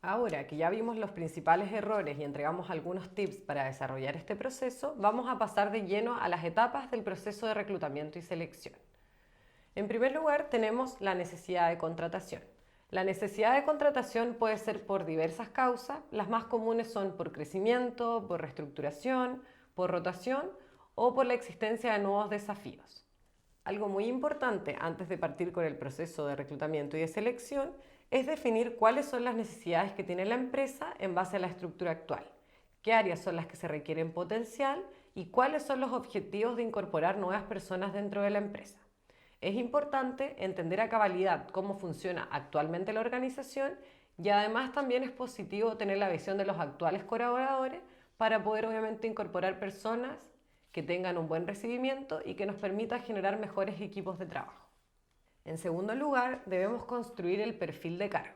Ahora que ya vimos los principales errores y entregamos algunos tips para desarrollar este proceso, vamos a pasar de lleno a las etapas del proceso de reclutamiento y selección. En primer lugar, tenemos la necesidad de contratación. La necesidad de contratación puede ser por diversas causas. Las más comunes son por crecimiento, por reestructuración, por rotación o por la existencia de nuevos desafíos. Algo muy importante antes de partir con el proceso de reclutamiento y de selección es definir cuáles son las necesidades que tiene la empresa en base a la estructura actual, qué áreas son las que se requieren potencial y cuáles son los objetivos de incorporar nuevas personas dentro de la empresa. Es importante entender a cabalidad cómo funciona actualmente la organización y además también es positivo tener la visión de los actuales colaboradores para poder obviamente incorporar personas que tengan un buen recibimiento y que nos permita generar mejores equipos de trabajo. En segundo lugar, debemos construir el perfil de cargo.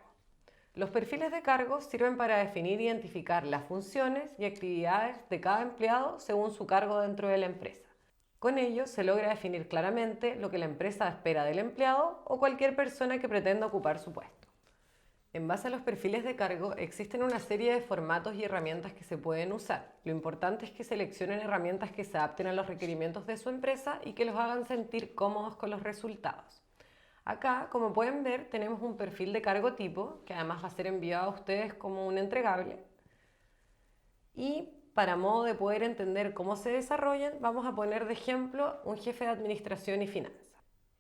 Los perfiles de cargo sirven para definir e identificar las funciones y actividades de cada empleado según su cargo dentro de la empresa. Con ello se logra definir claramente lo que la empresa espera del empleado o cualquier persona que pretenda ocupar su puesto. En base a los perfiles de cargo existen una serie de formatos y herramientas que se pueden usar. Lo importante es que seleccionen herramientas que se adapten a los requerimientos de su empresa y que los hagan sentir cómodos con los resultados. Acá, como pueden ver, tenemos un perfil de cargo tipo, que además va a ser enviado a ustedes como un entregable. Y para modo de poder entender cómo se desarrollan, vamos a poner de ejemplo un jefe de administración y finanzas.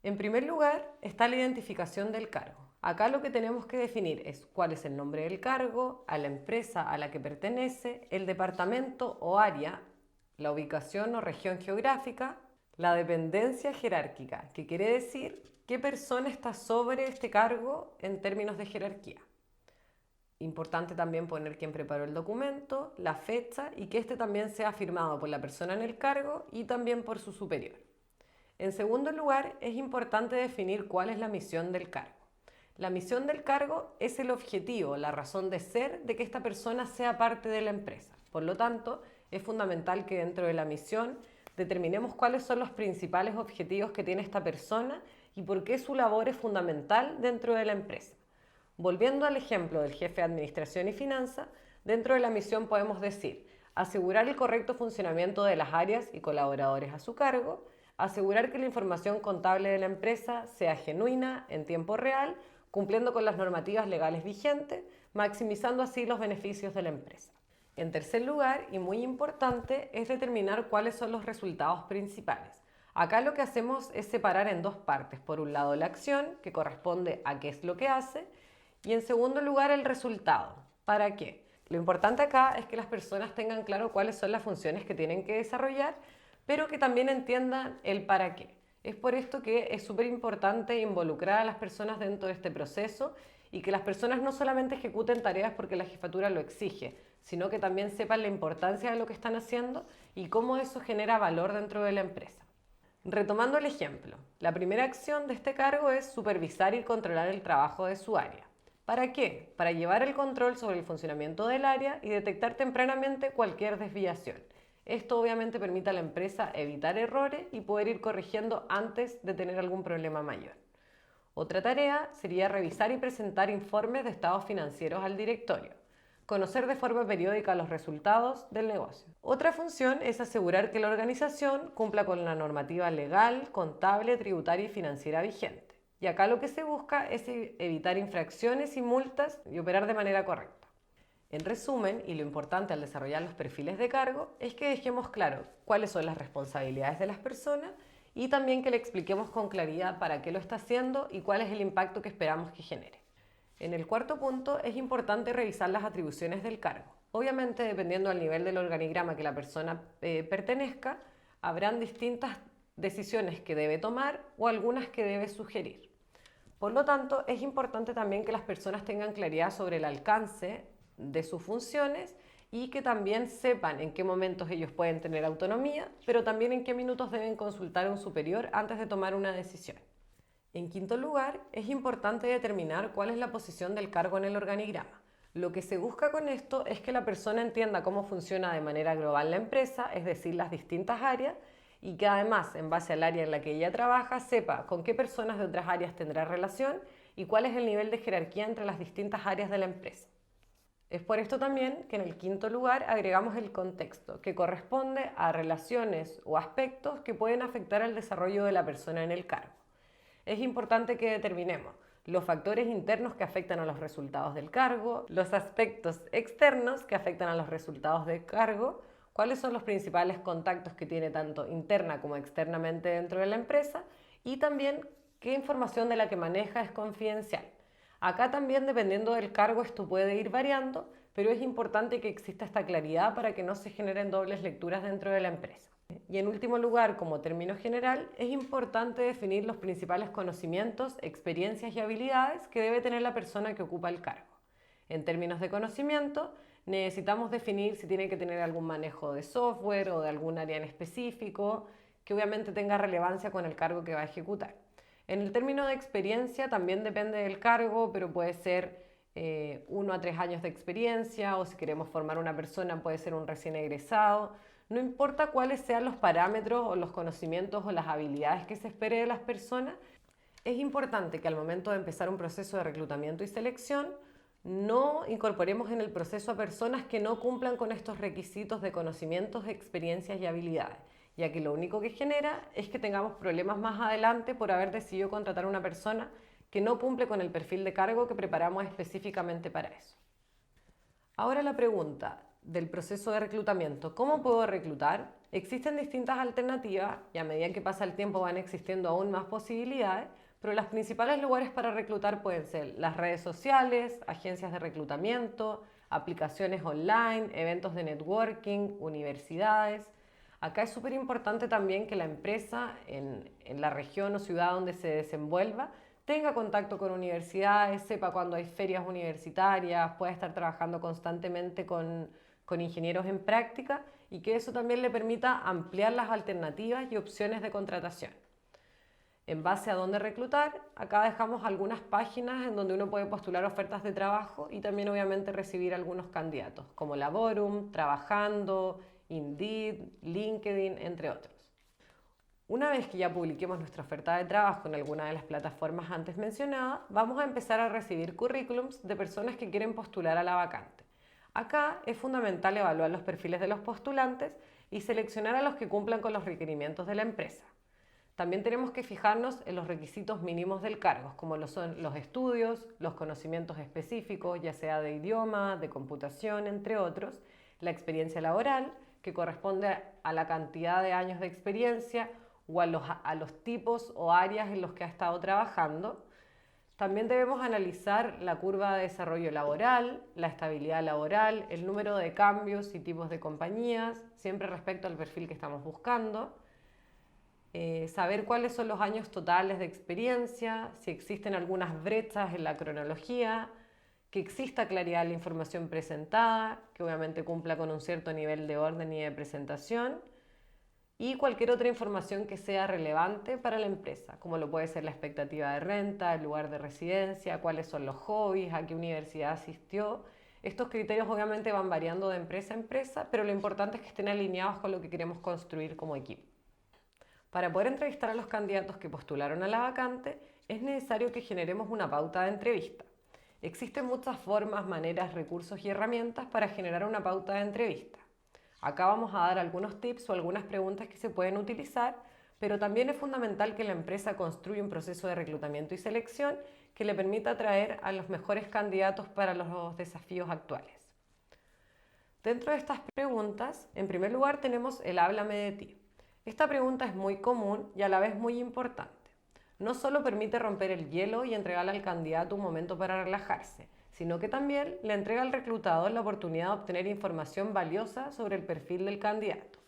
En primer lugar está la identificación del cargo. Acá lo que tenemos que definir es cuál es el nombre del cargo, a la empresa a la que pertenece, el departamento o área, la ubicación o región geográfica, la dependencia jerárquica, que quiere decir qué persona está sobre este cargo en términos de jerarquía. Importante también poner quién preparó el documento, la fecha y que este también sea firmado por la persona en el cargo y también por su superior. En segundo lugar, es importante definir cuál es la misión del cargo. La misión del cargo es el objetivo, la razón de ser de que esta persona sea parte de la empresa. Por lo tanto, es fundamental que dentro de la misión determinemos cuáles son los principales objetivos que tiene esta persona y por qué su labor es fundamental dentro de la empresa. Volviendo al ejemplo del jefe de administración y finanzas, dentro de la misión podemos decir asegurar el correcto funcionamiento de las áreas y colaboradores a su cargo, asegurar que la información contable de la empresa sea genuina, en tiempo real, cumpliendo con las normativas legales vigentes, maximizando así los beneficios de la empresa. En tercer lugar, y muy importante, es determinar cuáles son los resultados principales. Acá lo que hacemos es separar en dos partes. Por un lado, la acción, que corresponde a qué es lo que hace, y en segundo lugar, el resultado. ¿Para qué? Lo importante acá es que las personas tengan claro cuáles son las funciones que tienen que desarrollar, pero que también entiendan el para qué. Es por esto que es súper importante involucrar a las personas dentro de este proceso y que las personas no solamente ejecuten tareas porque la jefatura lo exige, sino que también sepan la importancia de lo que están haciendo y cómo eso genera valor dentro de la empresa. Retomando el ejemplo, la primera acción de este cargo es supervisar y controlar el trabajo de su área. ¿Para qué? Para llevar el control sobre el funcionamiento del área y detectar tempranamente cualquier desviación. Esto obviamente permite a la empresa evitar errores y poder ir corrigiendo antes de tener algún problema mayor. Otra tarea sería revisar y presentar informes de estados financieros al directorio, conocer de forma periódica los resultados del negocio. Otra función es asegurar que la organización cumpla con la normativa legal, contable, tributaria y financiera vigente. Y acá lo que se busca es evitar infracciones y multas y operar de manera correcta. En resumen, y lo importante al desarrollar los perfiles de cargo, es que dejemos claro cuáles son las responsabilidades de las personas y también que le expliquemos con claridad para qué lo está haciendo y cuál es el impacto que esperamos que genere. En el cuarto punto, es importante revisar las atribuciones del cargo. Obviamente, dependiendo del nivel del organigrama que la persona pertenezca, habrán distintas decisiones que debe tomar o algunas que debe sugerir. Por lo tanto, es importante también que las personas tengan claridad sobre el alcance de sus funciones y que también sepan en qué momentos ellos pueden tener autonomía, pero también en qué minutos deben consultar a un superior antes de tomar una decisión. En quinto lugar, es importante determinar cuál es la posición del cargo en el organigrama. Lo que se busca con esto es que la persona entienda cómo funciona de manera global la empresa, es decir, las distintas áreas, y que además, en base al área en la que ella trabaja, sepa con qué personas de otras áreas tendrá relación y cuál es el nivel de jerarquía entre las distintas áreas de la empresa. Es por esto también que en el quinto lugar agregamos el contexto, que corresponde a relaciones o aspectos que pueden afectar al desarrollo de la persona en el cargo. Es importante que determinemos los factores internos que afectan a los resultados del cargo, los aspectos externos que afectan a los resultados del cargo, cuáles son los principales contactos que tiene tanto interna como externamente dentro de la empresa y también qué información de la que maneja es confidencial. Acá también, dependiendo del cargo, esto puede ir variando, pero es importante que exista esta claridad para que no se generen dobles lecturas dentro de la empresa. Y en último lugar, como término general, es importante definir los principales conocimientos, experiencias y habilidades que debe tener la persona que ocupa el cargo. En términos de conocimiento, necesitamos definir si tiene que tener algún manejo de software o de algún área en específico, que obviamente tenga relevancia con el cargo que va a ejecutar. En el término de experiencia también depende del cargo, pero puede ser 1 a 3 años de experiencia, o si queremos formar una persona puede ser un recién egresado. No importa cuáles sean los parámetros o los conocimientos o las habilidades que se espere de las personas, es importante que al momento de empezar un proceso de reclutamiento y selección no incorporemos en el proceso a personas que no cumplan con estos requisitos de conocimientos, experiencias y habilidades, ya que lo único que genera es que tengamos problemas más adelante por haber decidido contratar a una persona que no cumple con el perfil de cargo que preparamos específicamente para eso. Ahora la pregunta del proceso de reclutamiento, ¿cómo puedo reclutar? Existen distintas alternativas y a medida que pasa el tiempo van existiendo aún más posibilidades, pero los principales lugares para reclutar pueden ser las redes sociales, agencias de reclutamiento, aplicaciones online, eventos de networking, universidades. Acá es súper importante también que la empresa en la región o ciudad donde se desenvuelva tenga contacto con universidades, sepa cuándo hay ferias universitarias, pueda estar trabajando constantemente con ingenieros en práctica y que eso también le permita ampliar las alternativas y opciones de contratación. En base a dónde reclutar, acá dejamos algunas páginas en donde uno puede postular ofertas de trabajo y también obviamente recibir algunos candidatos, como Laborum, Trabajando, Indeed, LinkedIn, entre otros. Una vez que ya publiquemos nuestra oferta de trabajo en alguna de las plataformas antes mencionadas, vamos a empezar a recibir currículums de personas que quieren postular a la vacante. Acá es fundamental evaluar los perfiles de los postulantes y seleccionar a los que cumplan con los requerimientos de la empresa. También tenemos que fijarnos en los requisitos mínimos del cargo, como lo son los estudios, los conocimientos específicos, ya sea de idioma, de computación, entre otros, la experiencia laboral, que corresponde a la cantidad de años de experiencia o a los tipos o áreas en los que ha estado trabajando. También debemos analizar la curva de desarrollo laboral, la estabilidad laboral, el número de cambios y tipos de compañías, siempre respecto al perfil que estamos buscando. Saber cuáles son los años totales de experiencia, si existen algunas brechas en la cronología, que exista claridad en la información presentada, que obviamente cumpla con un cierto nivel de orden y de presentación, y cualquier otra información que sea relevante para la empresa, como lo puede ser la expectativa de renta, el lugar de residencia, cuáles son los hobbies, a qué universidad asistió. Estos criterios obviamente van variando de empresa a empresa, pero lo importante es que estén alineados con lo que queremos construir como equipo. Para poder entrevistar a los candidatos que postularon a la vacante, es necesario que generemos una pauta de entrevista. Existen muchas formas, maneras, recursos y herramientas para generar una pauta de entrevista. Acá vamos a dar algunos tips o algunas preguntas que se pueden utilizar, pero también es fundamental que la empresa construya un proceso de reclutamiento y selección que le permita atraer a los mejores candidatos para los desafíos actuales. Dentro de estas preguntas, en primer lugar tenemos el háblame de ti. Esta pregunta es muy común y a la vez muy importante. No solo permite romper el hielo y entregarle al candidato un momento para relajarse, sino que también le entrega al reclutador la oportunidad de obtener información valiosa sobre el perfil del candidato.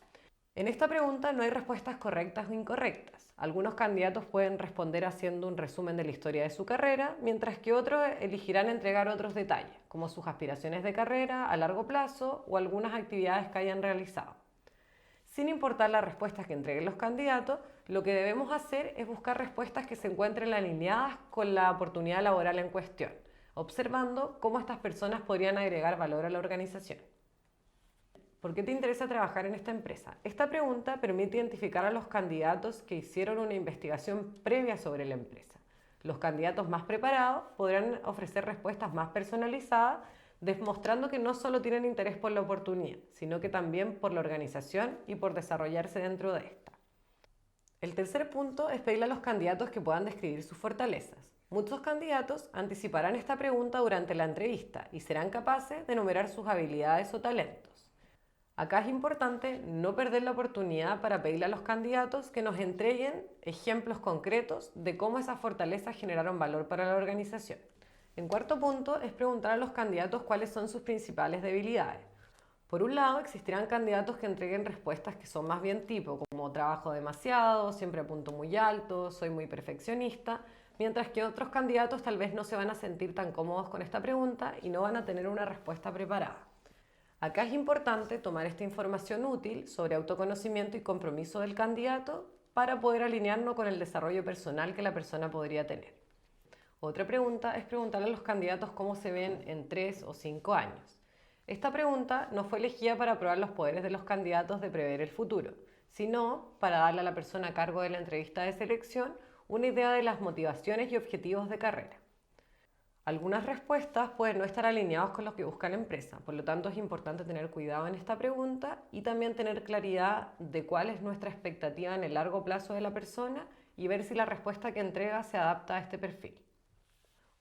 En esta pregunta no hay respuestas correctas o incorrectas. Algunos candidatos pueden responder haciendo un resumen de la historia de su carrera, mientras que otros elegirán entregar otros detalles, como sus aspiraciones de carrera a largo plazo o algunas actividades que hayan realizado. Sin importar las respuestas que entreguen los candidatos, lo que debemos hacer es buscar respuestas que se encuentren alineadas con la oportunidad laboral en cuestión, observando cómo estas personas podrían agregar valor a la organización. ¿Por qué te interesa trabajar en esta empresa? Esta pregunta permite identificar a los candidatos que hicieron una investigación previa sobre la empresa. Los candidatos más preparados podrán ofrecer respuestas más personalizadas demostrando que no solo tienen interés por la oportunidad, sino que también por la organización y por desarrollarse dentro de esta. El tercer punto es pedirle a los candidatos que puedan describir sus fortalezas. Muchos candidatos anticiparán esta pregunta durante la entrevista y serán capaces de enumerar sus habilidades o talentos. Acá es importante no perder la oportunidad para pedirle a los candidatos que nos entreguen ejemplos concretos de cómo esas fortalezas generaron valor para la organización. En cuarto punto es preguntar a los candidatos cuáles son sus principales debilidades. Por un lado, existirán candidatos que entreguen respuestas que son más bien tipo, como trabajo demasiado, siempre apunto muy alto, soy muy perfeccionista, mientras que otros candidatos tal vez no se van a sentir tan cómodos con esta pregunta y no van a tener una respuesta preparada. Acá es importante tomar esta información útil sobre autoconocimiento y compromiso del candidato para poder alinearnos con el desarrollo personal que la persona podría tener. Otra pregunta es preguntarle a los candidatos cómo se ven en 3 o 5 años. Esta pregunta no fue elegida para probar los poderes de los candidatos de prever el futuro, sino para darle a la persona a cargo de la entrevista de selección una idea de las motivaciones y objetivos de carrera. Algunas respuestas pueden no estar alineadas con lo que busca la empresa, por lo tanto es importante tener cuidado en esta pregunta y también tener claridad de cuál es nuestra expectativa en el largo plazo de la persona y ver si la respuesta que entrega se adapta a este perfil.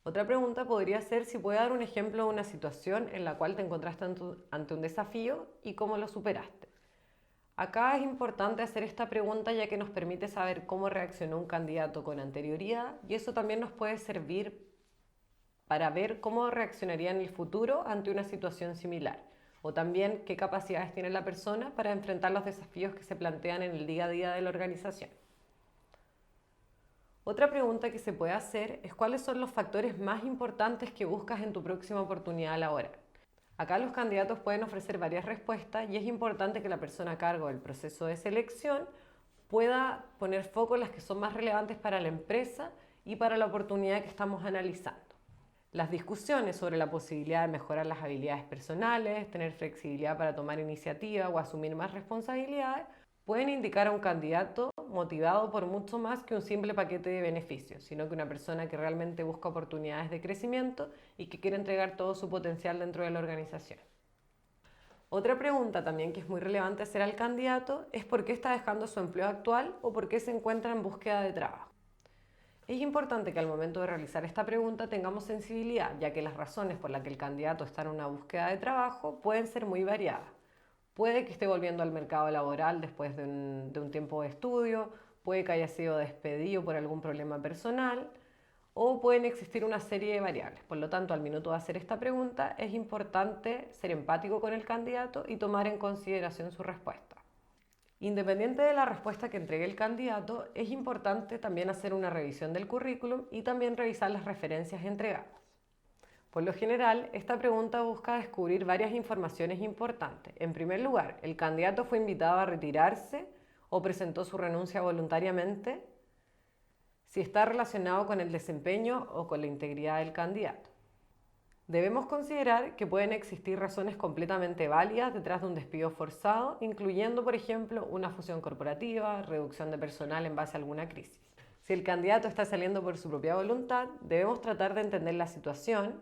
Otra pregunta podría ser si puede dar un ejemplo de una situación en la cual te encontraste ante un desafío y cómo lo superaste. Acá es importante hacer esta pregunta ya que nos permite saber cómo reaccionó un candidato con anterioridad y eso también nos puede servir para ver cómo reaccionaría en el futuro ante una situación similar o también qué capacidades tiene la persona para enfrentar los desafíos que se plantean en el día a día de la organización. Otra pregunta que se puede hacer es cuáles son los factores más importantes que buscas en tu próxima oportunidad laboral. Acá los candidatos pueden ofrecer varias respuestas y es importante que la persona a cargo del proceso de selección pueda poner foco en las que son más relevantes para la empresa y para la oportunidad que estamos analizando. Las discusiones sobre la posibilidad de mejorar las habilidades personales, tener flexibilidad para tomar iniciativa o asumir más responsabilidades pueden indicar a un candidato motivado por mucho más que un simple paquete de beneficios, sino que una persona que realmente busca oportunidades de crecimiento y que quiere entregar todo su potencial dentro de la organización. Otra pregunta también que es muy relevante hacer al candidato es por qué está dejando su empleo actual o por qué se encuentra en búsqueda de trabajo. Es importante que al momento de realizar esta pregunta tengamos sensibilidad, ya que las razones por las que el candidato está en una búsqueda de trabajo pueden ser muy variadas. Puede que esté volviendo al mercado laboral después de un tiempo de estudio, puede que haya sido despedido por algún problema personal o pueden existir una serie de variables. Por lo tanto, al minuto de hacer esta pregunta es importante ser empático con el candidato y tomar en consideración su respuesta. Independiente de la respuesta que entregue el candidato, es importante también hacer una revisión del currículum y también revisar las referencias entregadas. Por lo general, esta pregunta busca descubrir varias informaciones importantes. En primer lugar, ¿el candidato fue invitado a retirarse o presentó su renuncia voluntariamente? Si está relacionado con el desempeño o con la integridad del candidato. Debemos considerar que pueden existir razones completamente válidas detrás de un despido forzado, incluyendo, por ejemplo, una fusión corporativa, reducción de personal en base a alguna crisis. Si el candidato está saliendo por su propia voluntad, debemos tratar de entender la situación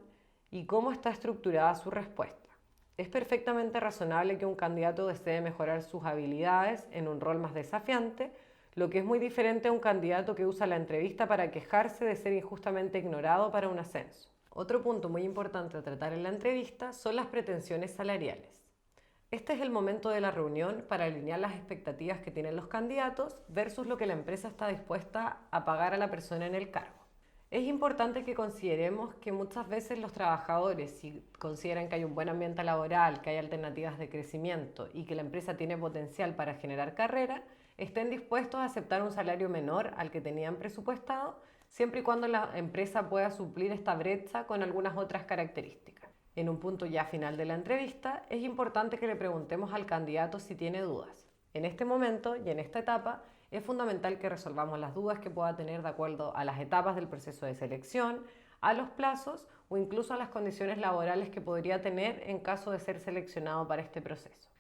y cómo está estructurada su respuesta. Es perfectamente razonable que un candidato desee mejorar sus habilidades en un rol más desafiante, lo que es muy diferente a un candidato que usa la entrevista para quejarse de ser injustamente ignorado para un ascenso. Otro punto muy importante a tratar en la entrevista son las pretensiones salariales. Este es el momento de la reunión para alinear las expectativas que tienen los candidatos versus lo que la empresa está dispuesta a pagar a la persona en el cargo. Es importante que consideremos que muchas veces los trabajadores, si consideran que hay un buen ambiente laboral, que hay alternativas de crecimiento y que la empresa tiene potencial para generar carrera, estén dispuestos a aceptar un salario menor al que tenían presupuestado, siempre y cuando la empresa pueda suplir esta brecha con algunas otras características. En un punto ya final de la entrevista, es importante que le preguntemos al candidato si tiene dudas. En este momento y en esta etapa, es fundamental que resolvamos las dudas que pueda tener de acuerdo a las etapas del proceso de selección, a los plazos o incluso a las condiciones laborales que podría tener en caso de ser seleccionado para este proceso.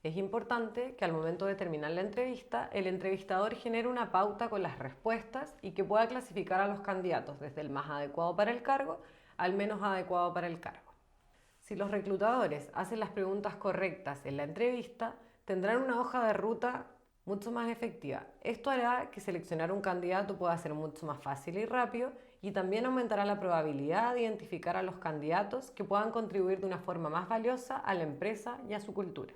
Es importante que al momento de terminar la entrevista, el entrevistador genere una pauta con las respuestas y que pueda clasificar a los candidatos desde el más adecuado para el cargo al menos adecuado para el cargo. Si los reclutadores hacen las preguntas correctas en la entrevista, tendrán una hoja de ruta mucho más efectiva. Esto hará que seleccionar un candidato pueda ser mucho más fácil y rápido, y también aumentará la probabilidad de identificar a los candidatos que puedan contribuir de una forma más valiosa a la empresa y a su cultura.